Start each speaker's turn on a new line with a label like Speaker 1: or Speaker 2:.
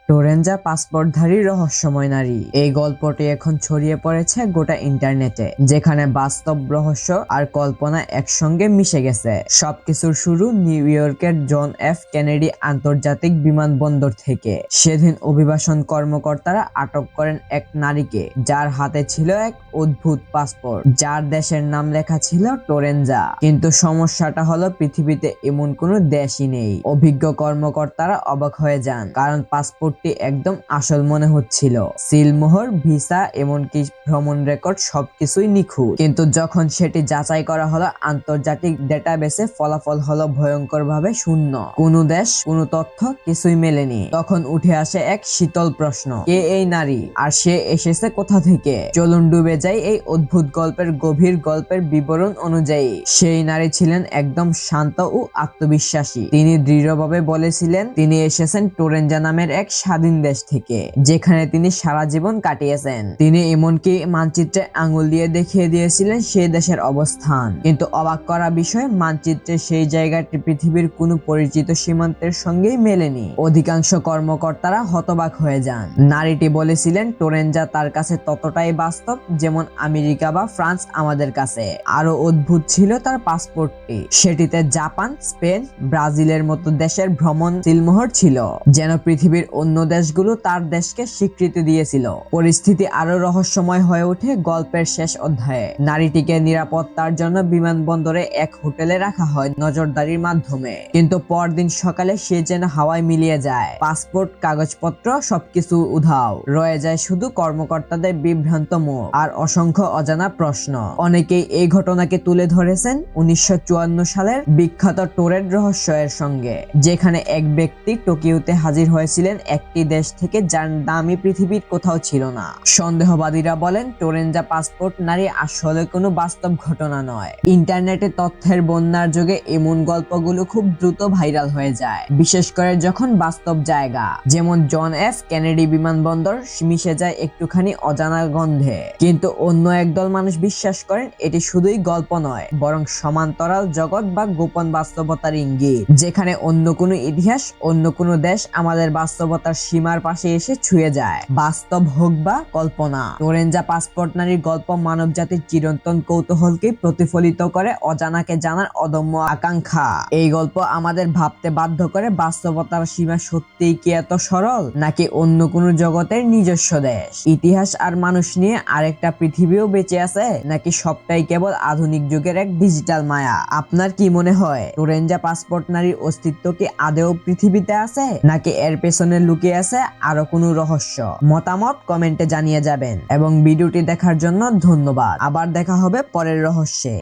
Speaker 1: টোরেঞ্জা পাসপোর্টধারী রহস্যময় নারী। এই গল্পটি এখন ছড়িয়ে পড়েছে গোটা ইন্টারনেটে, যেখানে বাস্তব, রহস্য আর কল্পনা একসঙ্গে মিশে গেছে। সবকিছুর শুরু নিউ ইয়র্কের জন এফ কেনেডি আন্তর্জাতিক বিমানবন্দর থেকে। সেদিন অভিবাসন কর্মকর্তারা আটক করেন এক নারীকে, যার হাতে ছিল এক অদ্ভুত পাসপোর্ট, যার দেশের নাম লেখা ছিল টোরেঞ্জা। কিন্তু সমস্যাটা হলো, পৃথিবীতে এমন কোনো দেশই নেই। অভিজ্ঞ কর্মকর্তারা অবাক হয়ে যান, কারণ পাসপোর্টটি একদম আসল মনে হচ্ছিল। সিলমোহর, ভিসা, এমনকি ভ্রমণ রেকর্ড সবকিছুই নিখুঁত। কিন্তু যখন সেটি যাচাই করা হলো আন্তর্জাতিক ডেটাবেসে, ফলাফল হলো ভয়ঙ্করভাবে শূন্য। কোনো দেশ, কোনো তথ্য, কিছুই মেলেনি। তখন উঠে আসে এক শীতল প্রশ্ন: কে এই নারী, আর সে এসেছে কোথা থেকে? চলুন ডুবে যাই এই অদ্ভুত গল্পের গভীর গল্পের বিবরণ অনুযায়ী। সেই নারী ছিলেন একদম শান্ত ও আত্মবিশ্বাসী। তিনি দৃঢ়ভাবে বলেছিলেন তিনি এসেছেন টোরেঞ্জা নামের এক স্বাধীন দেশ থেকে, যেখানে তিনি সারা জীবন কাটিয়েছেন। তিনি এমনকি মানচিত্রে আঙুল দিয়ে দেখিয়ে দিয়েছিলেন সেই দেশের অবস্থান। কিন্তু অবাক করা বিষয়, মানচিত্রে সেই জায়গাটি পৃথিবীর কোনো পরিচিত সীমান্তের সঙ্গেই মেলেনি। অধিকাংশ কর্মকর্তারা হতবাক হয়ে যান। নারীটি বলেছিলেন টোরেঞ্জা তার কাছে ততটাই বাস্তব যেমন আমেরিকা বা ফ্রান্স আমাদের কাছে। আরো অদ্ভুত ছিল তার পাসপোর্টটি। সেটিতে জাপান, স্পেন, ব্রাজিলের মতো দেশের ভ্রমণ সিলমোহর ছিল, যেন পৃথিবীর অন্য দেশগুলো তার দেশকে স্বীকৃতি দিয়েছিল। পরিস্থিতি আরো রহস্যময় হয়ে ওঠে গল্পের শেষ অধ্যায়ে। নারীটিকে নিরাপত্তার জন্য বিমানবন্দরে এক হোটেলে রাখা হয় নজরদারির মাধ্যমে। কিন্তু পরদিন সকালে সে যেন হাওয়ায় মিলিয়ে যায়। পাসপোর্ট, কাগজপত্র সবকিছু উধাও। রয়ে যায় শুধু কর্মকর্তাদের বিভ্রান্ত মুখ আর অসংখ্য অজানা প্রশ্ন। অনেকেই এই ঘটনাকে তুলে ধরেছেন 1954 সালের বিখ্যাত টোরেড রহস্যের সঙ্গে, যেখানে এক ব্যক্তি টোকিওতে হাজির হয়েছিলেন একটি দেশ থেকে যার দামই পৃথিবীর কোথাও ছিল না। সন্দেহবাদীরা বলেন টোরেঞ্জা পাসপোর্ট নারী আসলে কোনো বাস্তব ঘটনা নয়। ইন্টারনেটে তথ্যের বন্যার যুগে এমন গল্পগুলো খুব দ্রুত ভাইরাল হয়ে যায়, বিশেষ করে যখন বাস্তব জায়গা যেমন জন এফ কেনেডি বিমানবন্দর মিশে যায় একটুখানি অজানা গন্ধে। কিন্তু অন্য একদল মানুষ বিশ্বাস করেন এটি শুধুই গল্প নয়, বরং সমান্তরাল জগৎ বা গোপন বাস্তবতার ইঙ্গিত, যেখানে অন্য কোনো ইতিহাস, অন্য কোনো দেশ আমাদের বাস্তবতার সীমার পাশে এসে ছুঁয়ে যায়। বাস্তব হোক বা কল্পনা, টোরেঞ্জা পাসপোর্ট নারীর গল্প মানবজাতির চিরন্তন কৌতূহলকে প্রতিফলিত করে, অজানাকে জানার অদম্য আকাঙ্ক্ষা। এই গল্প আমাদের ভাবতে বাধ্য করে, বাস্তবতার সীমা সত্যিই কি এত সরল, নাকি অন্য কোনো জগতের নিজস্ব দেশ, ইতিহাস আর মানুষ নিয়ে আরেকটা পৃথিবীও বেঁচে আছে, নাকি সবটাই কেবল আধুনিক যুগের এক ডিজিটাল মায়া? আপনার কি মনে হয় টোরেঞ্জা পাসপোর্ট নারীর অস্তিত্ব কি আদৌ পৃথিবীতে আছে, নাকি এর পেছনে লুকিয়ে আছে আরো কোনো রহস্য? মতামত কমেন্টে জানিয়ে যাবেন। এবং ভিডিওটি দেখার জন্য ধন্যবাদ। আবার দেখা হবে পরের রহস্যে।